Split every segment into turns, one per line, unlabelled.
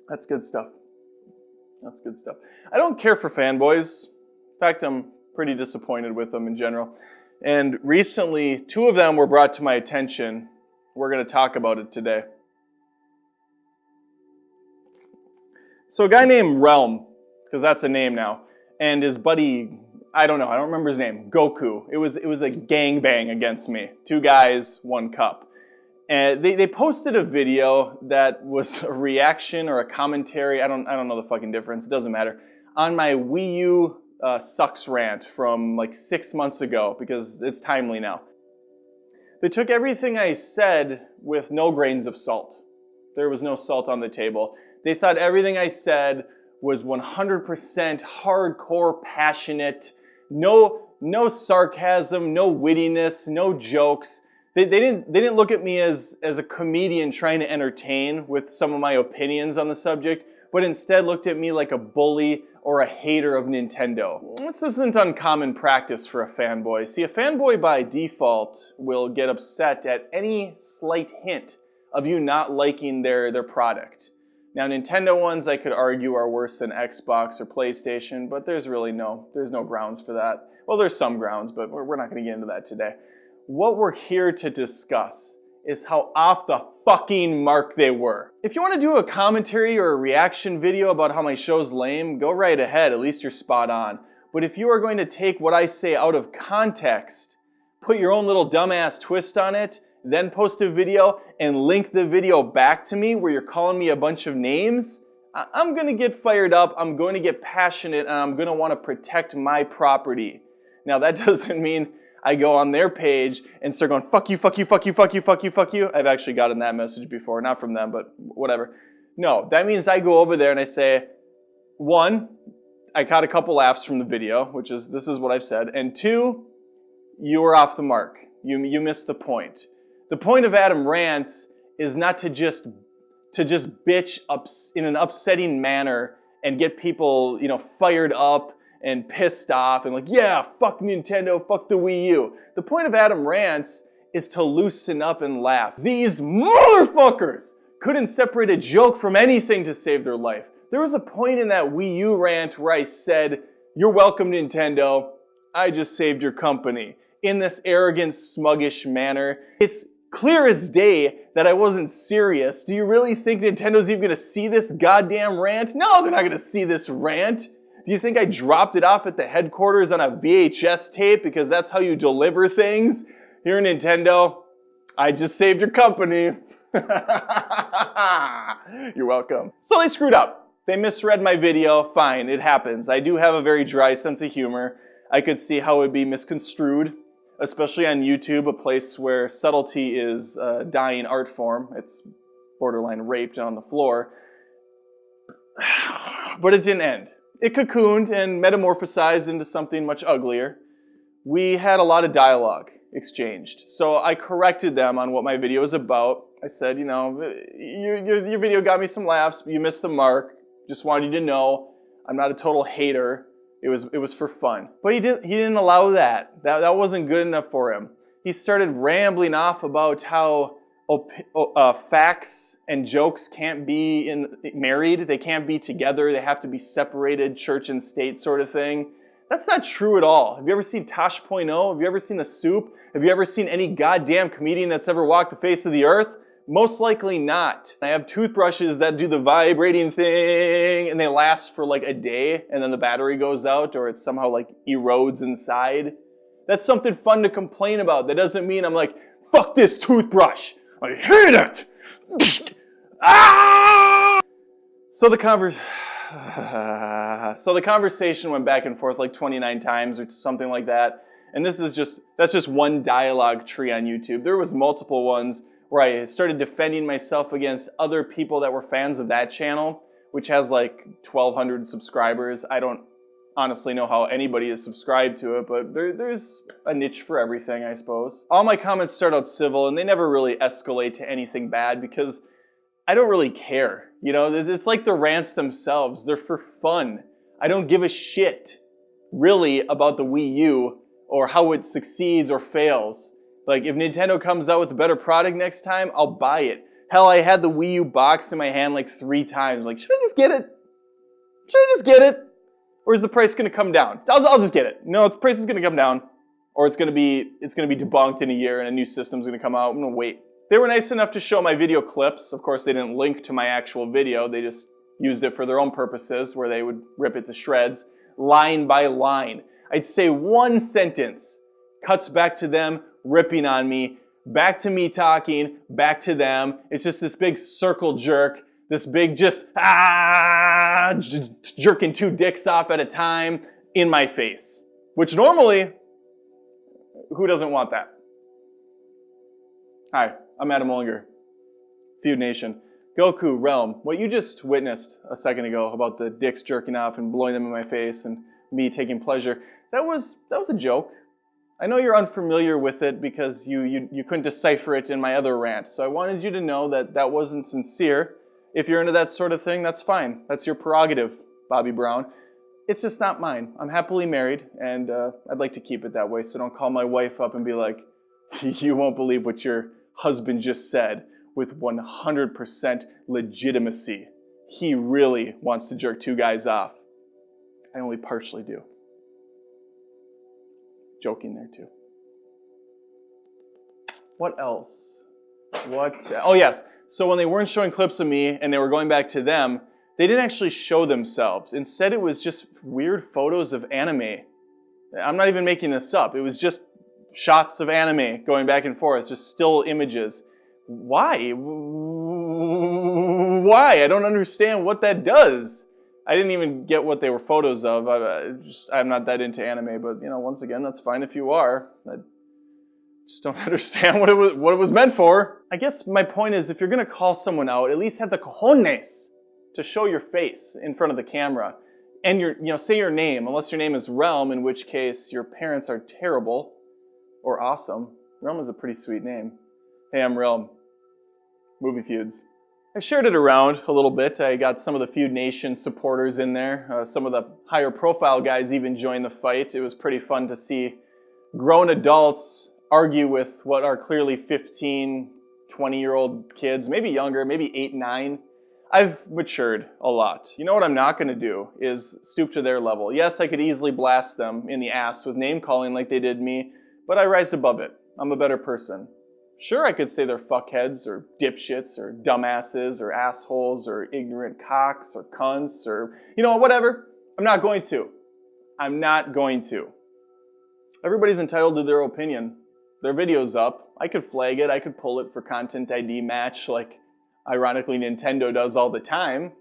That's good stuff. That's good stuff. I don't care for Fanboys. In fact, I'm pretty disappointed with them in general. And recently, 2 of them were brought to my attention. We're going to talk about it today. So a guy named Realm, because that's a name now, and his buddy, I don't remember his name, Goku. It was a gangbang against me. 2 guys, 1 cup. And they posted a video that was a reaction or a commentary, I don't know the fucking difference, it doesn't matter, on my Wii-U sucks rant from like 6 months ago, because it's timely now. They took everything I said with no grains of salt. There was no salt on the table. They thought everything I said was 100% hardcore, passionate, no sarcasm, no wittiness, no jokes. They didn't look at me as a comedian trying to entertain with some of my opinions on the subject, but instead looked at me like a bully or a hater of Nintendo. This isn't uncommon practice for a fanboy. See, a fanboy by default will get upset at any slight hint of you not liking their product. Now, Nintendo ones, I could argue, are worse than Xbox or PlayStation, but there's no grounds for that. Well, there's some grounds, but we're not going to get into that today. What we're here to discuss is how off the fucking mark they were. If you want to do a commentary or a reaction video about how my show's lame, go right ahead, at least you're spot on. But if you are going to take what I say out of context, put your own little dumbass twist on it, then post a video and link the video back to me where you're calling me a bunch of names, I'm going to get fired up, I'm going to get passionate, and I'm going to want to protect my property. Now that doesn't mean I go on their page and start going, fuck you, fuck you, fuck you, fuck you, fuck you, fuck you. I've actually gotten that message before, not from them, but whatever. No, that means I go over there and I say, 1, I caught a couple laughs from the video, this is what I've said, and 2, you were off the mark. You missed the point. The point of Adam Rants is not to just bitch in an upsetting manner and get people, fired up and pissed off and like, yeah, fuck Nintendo, fuck the Wii U. The point of Adam Rants is to loosen up and laugh. These motherfuckers couldn't separate a joke from anything to save their life. There was a point in that Wii U rant where I said, you're welcome, Nintendo. I just saved your company. In this arrogant, smuggish manner. It's clear as day that I wasn't serious. Do you really think Nintendo's even going to see this goddamn rant? No, they're not going to see this rant. Do you think I dropped it off at the headquarters on a VHS tape because that's how you deliver things? Here, Nintendo, I just saved your company. You're welcome. So they screwed up. They misread my video. Fine, it happens. I do have a very dry sense of humor. I could see how it would be misconstrued, especially on YouTube, a place where subtlety is a dying art form. It's borderline raped on the floor. But it didn't end. It cocooned and metamorphosized into something much uglier. We had a lot of dialogue exchanged. So I corrected them on what my video was about. I said, your video got me some laughs. You missed the mark. Just wanted you to know I'm not a total hater. It was for fun. But he didn't allow that. That wasn't good enough for him. He started rambling off about how facts and jokes can't be married. They can't be together. They have to be separated, church and state sort of thing. That's not true at all. Have you ever seen Tosh.0? Have you ever seen The Soup? Have you ever seen any goddamn comedian that's ever walked the face of the earth? Most likely not. I have toothbrushes that do the vibrating thing and they last for like a day and then the battery goes out or it somehow like erodes inside. That's something fun to complain about. That doesn't mean I'm like, fuck this toothbrush. I hate it. Ah! So the conversation went back and forth like 29 times or something like that. And that's just one dialogue tree on YouTube. There was multiple ones where I started defending myself against other people that were fans of that channel, which has like 1,200 subscribers. I don't honestly know how anybody is subscribed to it, but there's a niche for everything, I suppose. All my comments start out civil, and they never really escalate to anything bad because I don't really care. It's like the rants themselves. They're for fun. I don't give a shit, really, about the Wii U or how it succeeds or fails. Like, if Nintendo comes out with a better product next time, I'll buy it. Hell, I had the Wii-U box in my hand like 3 times. Like, should I just get it? Should I just get it? Or is the price going to come down? I'll just get it. No, the price is going to come down. Or it's going to be debunked in a year and a new system's going to come out. I'm going to wait. They were nice enough to show my video clips. Of course, they didn't link to my actual video. They just used it for their own purposes, where they would rip it to shreds, line by line. I'd say one sentence, cuts back to them ripping on me, back to me talking, back to them. It's just this big circle jerk, this big just jerking 2 dicks off at a time in my face. Which normally, who doesn't want that? Hi, I'm Adam Rants, Feud Nation. Goku, Realm, what you just witnessed a second ago about the dicks jerking off and blowing them in my face and me taking pleasure, that was a joke. I know you're unfamiliar with it because you couldn't decipher it in my other rant, so I wanted you to know that that wasn't sincere. If you're into that sort of thing, that's fine. That's your prerogative, Bobby Brown. It's just not mine. I'm happily married, and I'd like to keep it that way, so don't call my wife up and be like, you won't believe what your husband just said, with 100% legitimacy. He really wants to jerk 2 guys off. I only partially do. Joking there too. What else? Oh yes, so when they weren't showing clips of me and they were going back to them, they didn't actually show themselves. Instead, it was just weird photos of anime. I'm not even making this up. It was just shots of anime going back and forth, just still images. Why? Why? I don't understand what that does. I didn't even get what they were photos of. I'm not that into anime, but once again, that's fine if you are. I just don't understand what it was meant for. I guess my point is, if you're gonna call someone out, at least have the cojones to show your face in front of the camera, and say your name, unless your name is Realm, in which case your parents are terrible or awesome. Realm is a pretty sweet name. Hey, I'm Realm. Movie Feuds. I shared it around a little bit. I got some of the Feud Nation supporters in there. Some of the higher profile guys even joined the fight. It was pretty fun to see grown adults argue with what are clearly 15, 20-year-old kids, maybe younger, maybe 8, 9. I've matured a lot. You know what I'm not going to do is stoop to their level. Yes, I could easily blast them in the ass with name calling like they did me, but I rise above it. I'm a better person. Sure, I could say they're fuckheads or dipshits or dumbasses or assholes or ignorant cocks or cunts or, whatever. I'm not going to. I'm not going to. Everybody's entitled to their opinion. Their video's up. I could flag it. I could pull it for content ID match like, ironically, Nintendo does all the time.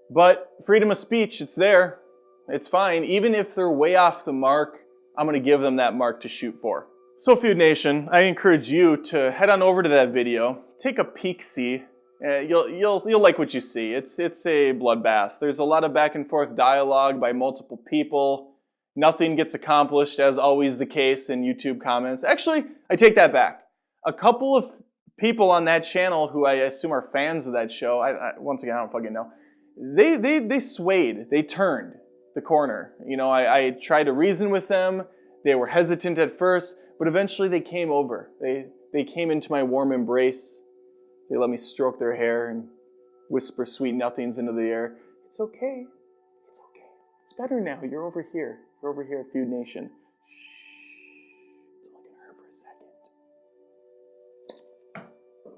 But freedom of speech, it's there. It's fine. Even if they're way off the mark, I'm going to give them that mark to shoot for. So Feud Nation, I encourage you to head on over to that video, take a peek-see. You'll like what you see. It's a bloodbath. There's a lot of back and forth dialogue by multiple people. Nothing gets accomplished, as always the case in YouTube comments. Actually, I take that back. A couple of people on that channel who I assume are fans of that show, once again, I don't fucking know, they swayed. They turned the corner. I tried to reason with them. They were hesitant at first, but eventually they came over. They came into my warm embrace. They let me stroke their hair and whisper sweet nothings into the air. It's okay. It's okay. It's better now. You're over here. You're over here at Feud Nation. Shh. It's only gonna hurt for a second.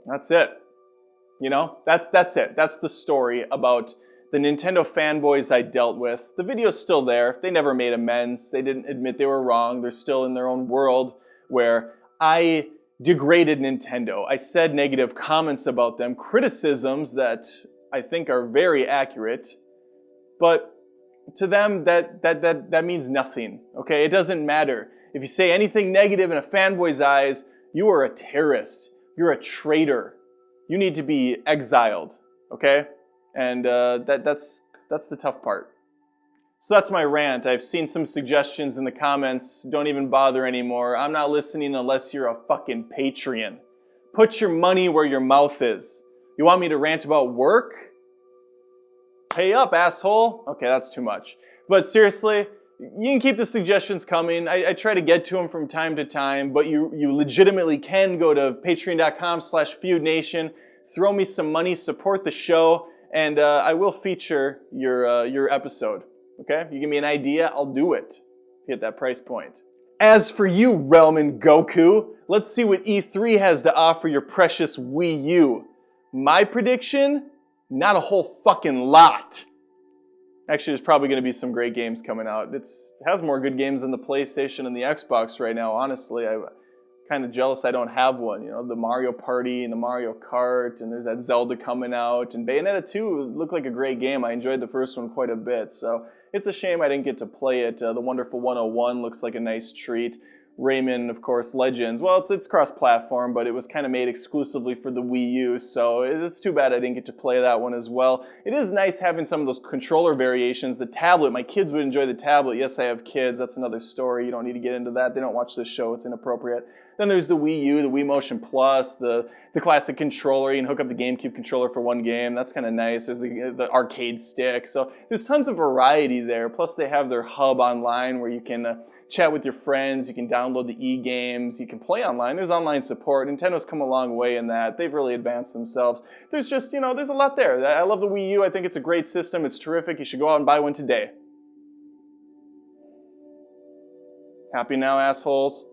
That's it. That's it. That's the story about the Nintendo fanboys I dealt with. The video's still there. They never made amends. They didn't admit they were wrong. They're still in their own world where I degraded Nintendo. I said negative comments about them, criticisms that I think are very accurate, but to them that means nothing, okay? It doesn't matter. If you say anything negative in a fanboy's eyes, you are a terrorist. You're a traitor. You need to be exiled, okay? And that's the tough part. So that's my rant. I've seen some suggestions in the comments. Don't even bother anymore. I'm not listening unless you're a fucking Patreon. Put your money where your mouth is. You want me to rant about work? Pay up, asshole. Okay, that's too much. But seriously, You can keep the suggestions coming. I try to get to them from time to time, but you legitimately can go to patreon.com/feudnation, throw me some money, support the show, and I will feature your episode. Okay? You give me an idea, I'll do it. Hit that price point. As for you, Realm and Goku, let's see what E3 has to offer your precious Wii U. My prediction? Not a whole fucking lot. Actually, there's probably going to be some great games coming out. It has more good games than the PlayStation and the Xbox right now, honestly. I'm kind of jealous I don't have one. You know, the Mario Party and the Mario Kart, and there's that Zelda coming out. And Bayonetta 2 looked like a great game. I enjoyed the first one quite a bit. So it's a shame I didn't get to play it. The Wonderful 101 looks like a nice treat. Rayman, of course, Legends. Well, it's cross-platform, but it was kind of made exclusively for the Wii U, so it's too bad I didn't get to play that one as well. It is nice having some of those controller variations. The tablet, my kids would enjoy the tablet. Yes, I have kids. That's another story. You don't need to get into that. They don't watch this show. It's inappropriate. Then there's the Wii U, the Wii Motion Plus, the classic controller. You can hook up the GameCube controller for one game. That's kind of nice. There's the arcade stick. So there's tons of variety there. Plus they have their hub online where you can chat with your friends, you can download the e-games, you can play online. There's online support. Nintendo's come a long way in that. They've really advanced themselves. There's just, there's a lot there. I love the Wii U. I think it's a great system. It's terrific. You should go out and buy one today. Happy now, assholes?